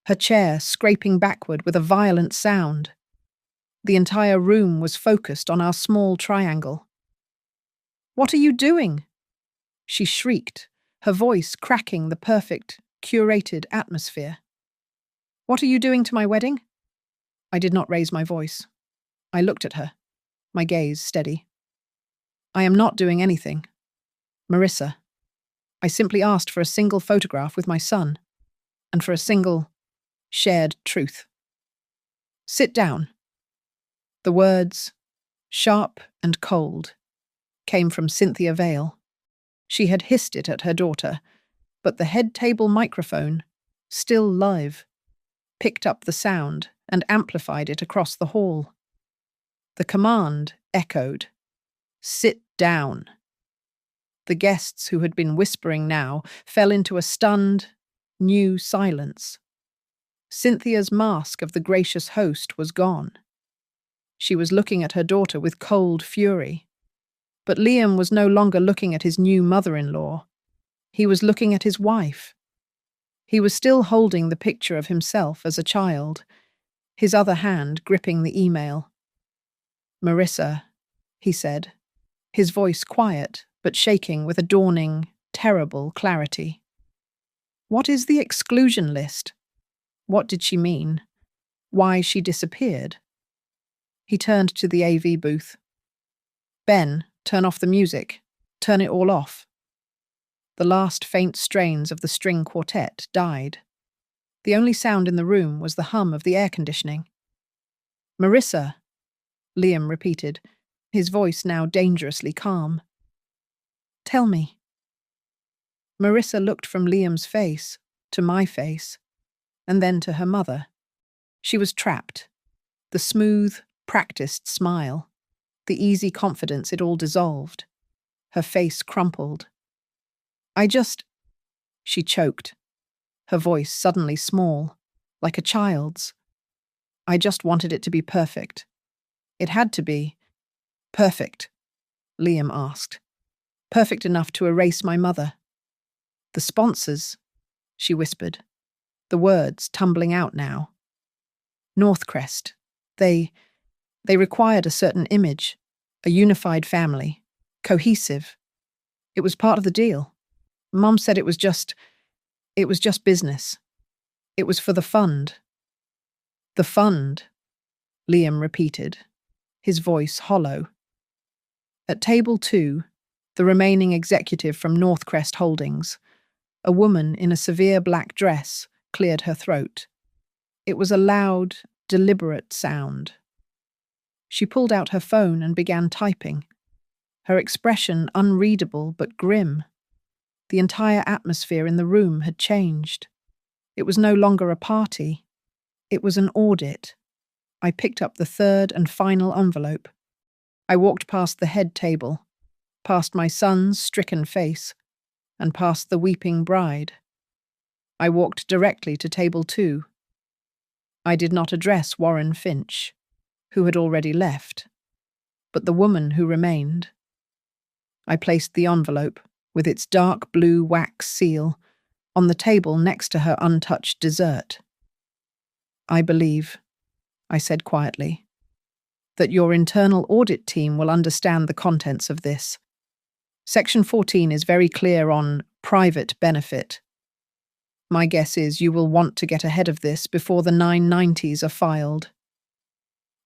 her chair scraping backward with a violent sound. The entire room was focused on our small triangle. "What are you doing?" she shrieked, her voice cracking the perfect, curated atmosphere. "What are you doing to my wedding?" I did not raise my voice. I looked at her, my gaze steady. "I am not doing anything. Marissa, I simply asked for a single photograph with my son, and for a single, shared truth. Sit down." The words, sharp and cold, came from Cynthia Vale. She had hissed it at her daughter, but the head table microphone, still live, picked up the sound and amplified it across the hall. The command echoed, "Sit down." The guests who had been whispering now fell into a stunned, new silence. Cynthia's mask of the gracious host was gone. She was looking at her daughter with cold fury. But Liam was no longer looking at his new mother-in-law. He was looking at his wife. He was still holding the picture of himself as a child, his other hand gripping the email. "Marissa," he said, his voice quiet but shaking with a dawning, terrible clarity. "What is the exclusion list? What did she mean? Why she disappeared?" He turned to the AV booth. "Ben, turn off the music. Turn it all off." The last faint strains of the string quartet died. The only sound in the room was the hum of the air conditioning. "Marissa," Liam repeated, his voice now dangerously calm. "Tell me." Marissa looked from Liam's face to my face, and then to her mother. She was trapped. The smooth, practiced smile, the easy confidence it all dissolved. Her face crumpled. She choked, her voice suddenly small, like a child's. "I just wanted it to be perfect." "It had to be." "Perfect?" Liam asked. "Perfect enough to erase my mother." "The sponsors," she whispered, the words tumbling out now. "Northcrest. They required a certain image, a unified family, cohesive. It was part of the deal. Mum said it was just business. It was for the fund." The fund, Liam repeated, his voice hollow. At table 2, the remaining executive from Northcrest Holdings, a woman in a severe black dress cleared her throat. It was a loud, deliberate sound. She pulled out her phone and began typing, her expression unreadable but grim. The entire atmosphere in the room had changed. It was no longer a party. It was an audit. I picked up the third and final envelope. I walked past the head table, past my son's stricken face, and past the weeping bride. I walked directly to table 2. I did not address Warren Finch, who had already left, but the woman who remained. I placed the envelope, with its dark blue wax seal, on the table next to her untouched dessert. I believe, I said quietly, that your internal audit team will understand the contents of this. Section 14 is very clear on private benefit. My guess is you will want to get ahead of this before the 990s are filed.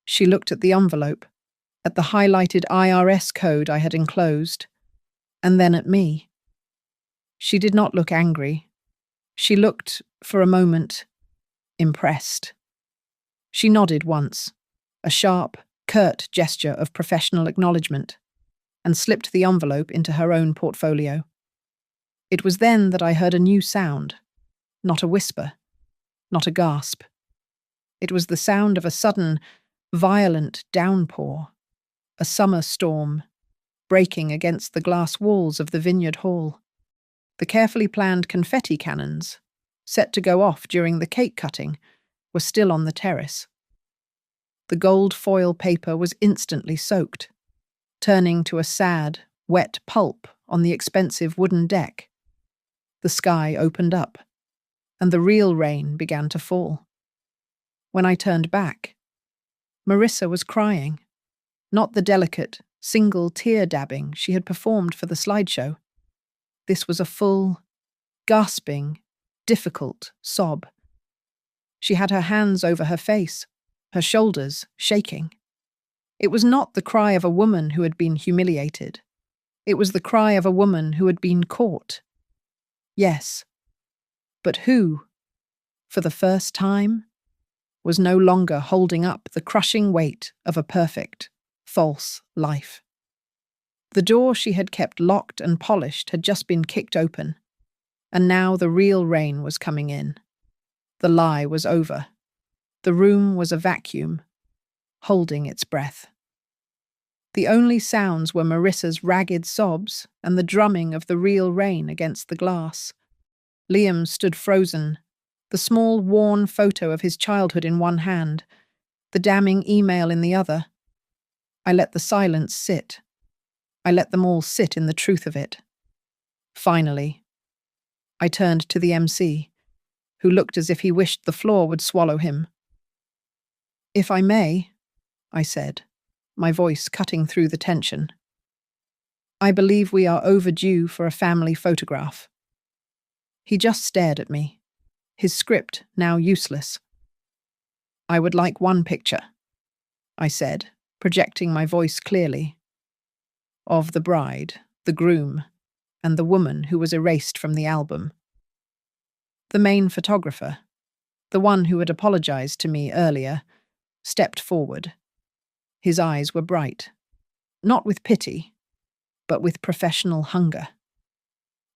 She looked at the envelope, at the highlighted IRS code I had enclosed, and then at me. She did not look angry. She looked, for a moment, impressed. She nodded once, a sharp, curt gesture of professional acknowledgement, and slipped the envelope into her own portfolio. It was then that I heard a new sound, not a whisper, not a gasp. It was the sound of a sudden, violent downpour, a summer storm, breaking against the glass walls of the Vineyard Hall. The carefully planned confetti cannons, set to go off during the cake cutting, were still on the terrace. The gold foil paper was instantly soaked, turning to a sad, wet pulp on the expensive wooden deck. The sky opened up, and the real rain began to fall. When I turned back, Marissa was crying, not the delicate, single tear dabbing she had performed for the slideshow. This was a full, gasping, difficult sob. She had her hands over her face, her shoulders shaking. It was not the cry of a woman who had been humiliated. It was the cry of a woman who had been caught. Yes, but who, for the first time, was no longer holding up the crushing weight of a perfect, false life. The door she had kept locked and polished had just been kicked open, and now the real rain was coming in. The lie was over. The room was a vacuum, holding its breath. The only sounds were Marissa's ragged sobs and the drumming of the real rain against the glass. Liam stood frozen, the small, worn photo of his childhood in one hand, the damning email in the other. I let the silence sit. I let them all sit in the truth of it. Finally, I turned to the MC, who looked as if he wished the floor would swallow him. "If I may," I said, my voice cutting through the tension. "I believe we are overdue for a family photograph." He just stared at me, his script now useless. "I would like one picture," I said, projecting my voice clearly, "of the bride, the groom, and the woman who was erased from the album." The main photographer, the one who had apologized to me earlier, stepped forward. His eyes were bright, not with pity, but with professional hunger.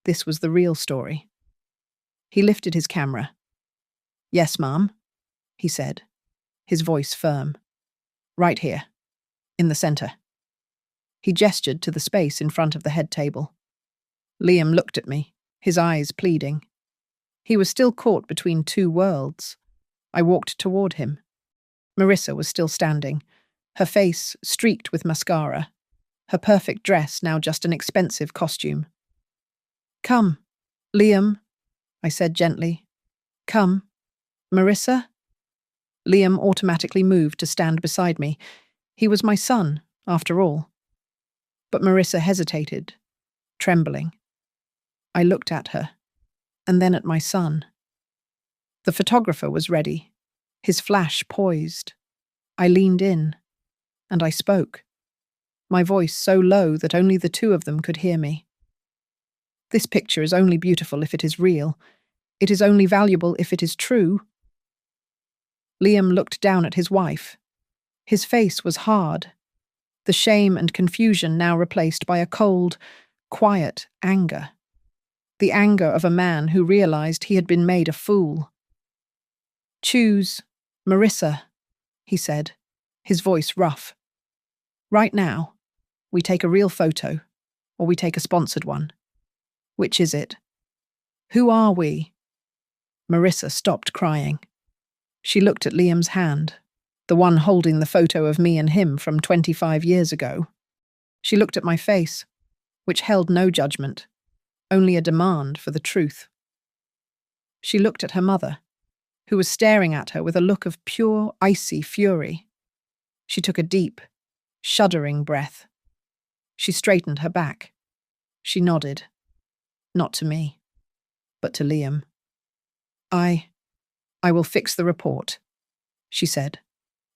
This was the real story. He lifted his camera. "Yes, ma'am," he said, his voice firm. "Right here, in the center." He gestured to the space in front of the head table. Liam looked at me, his eyes pleading. He was still caught between two worlds. I walked toward him. Marissa was still standing, her face streaked with mascara, her perfect dress now just an expensive costume. "Come, Liam," I said gently. "Come, Marissa?" Liam automatically moved to stand beside me. He was my son, after all. But Marissa hesitated, trembling. I looked at her, and then at my son. The photographer was ready, His flash poised. I leaned in, and I spoke, my voice so low that only the two of them could hear me. This picture is only beautiful if it is real. It is only valuable if it is true. Liam looked down at his wife. His face was hard, the shame and confusion now replaced by a cold, quiet anger. The anger of a man who realized he had been made a fool. "Choose, Marissa," he said, his voice rough. "Right now, we take a real photo, or we take a sponsored one. Which is it? Who are we?" Marissa stopped crying. She looked at Liam's hand, the one holding the photo of me and him from 25 years ago. She looked at my face, which held no judgment, only a demand for the truth. She looked at her mother, who was staring at her with a look of pure, icy fury. She took a deep, shuddering breath. She straightened her back. She nodded. Not to me, but to Liam. I will fix the report," she said,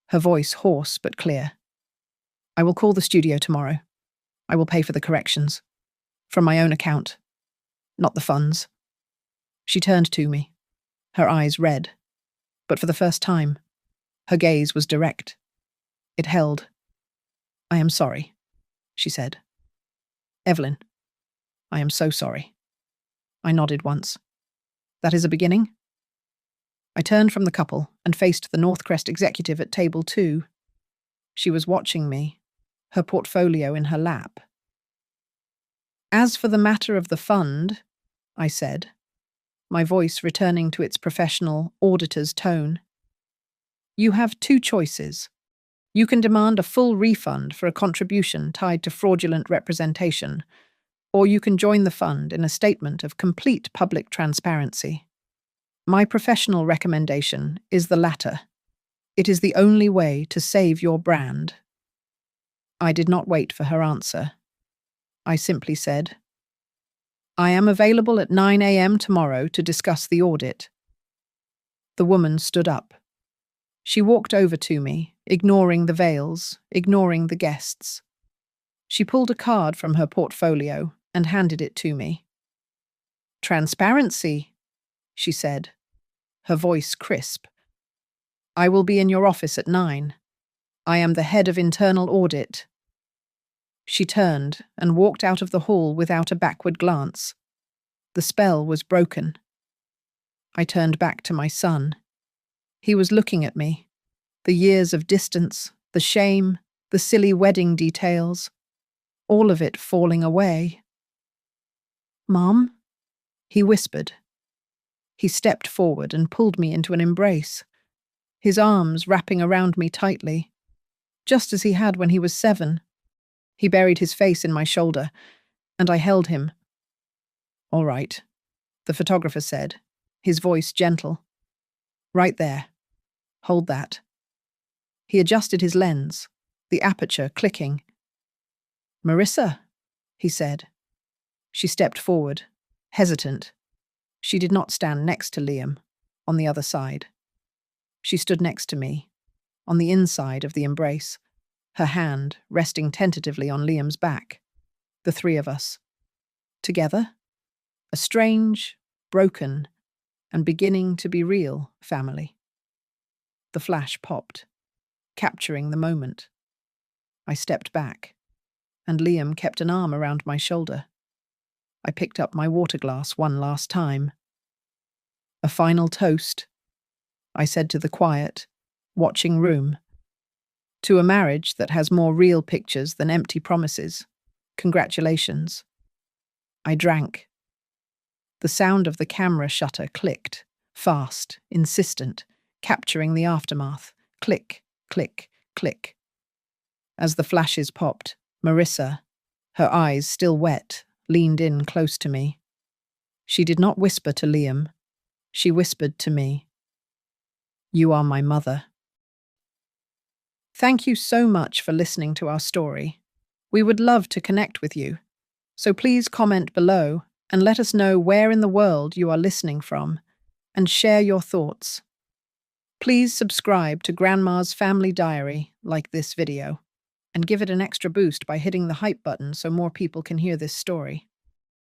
her voice hoarse but clear. "I will call the studio tomorrow. I will pay for the corrections. From my own account. Not the funds." She turned to me, her eyes red, but for the first time, her gaze was direct. It held. "I am sorry," she said. "Evelyn, I am so sorry." I nodded once. "That is a beginning?" I turned from the couple and faced the Northcrest executive at table 2. She was watching me, her portfolio in her lap. "As for the matter of the fund," I said, my voice returning to its professional auditor's tone, "you have two choices. You can demand a full refund for a contribution tied to fraudulent representation, or you can join the fund in a statement of complete public transparency. My professional recommendation is the latter. It is the only way to save your brand." I did not wait for her answer. I simply said, "I am available at 9 a.m. tomorrow to discuss the audit." The woman stood up. She walked over to me, ignoring the veils, ignoring the guests. She pulled a card from her portfolio and handed it to me. "Transparency," she said, her voice crisp. "I will be in your office at 9. I am the head of internal audit." She turned and walked out of the hall without a backward glance. The spell was broken. I turned back to my son. He was looking at me. The years of distance, the shame, the silly wedding details, all of it falling away. "Mom?" he whispered. He stepped forward and pulled me into an embrace, his arms wrapping around me tightly, just as he had when he was 7. He buried his face in my shoulder, and I held him. "All right," the photographer said, his voice gentle. "Right there. Hold that." He adjusted his lens, the aperture clicking. "Marissa," he said. She stepped forward, hesitant. She did not stand next to Liam, on the other side. She stood next to me, on the inside of the embrace, her hand resting tentatively on Liam's back. The three of us. Together? A strange, broken, and beginning to be real family. The flash popped, capturing the moment. I stepped back, and Liam kept an arm around my shoulder. I picked up my water glass one last time. "A final toast," I said to the quiet, watching room. "To a marriage that has more real pictures than empty promises. Congratulations." I drank. The sound of the camera shutter clicked, fast, insistent, capturing the aftermath. Click, click, click. As the flashes popped, Marissa, her eyes still wet, leaned in close to me. She did not whisper to Liam. She whispered to me, "You are my mother." Thank you so much for listening to our story. We would love to connect with you. So please comment below and let us know where in the world you are listening from, and share your thoughts. Please subscribe to Grandma's Family Diary, like this video, and give it an extra boost by hitting the hype button so more people can hear this story.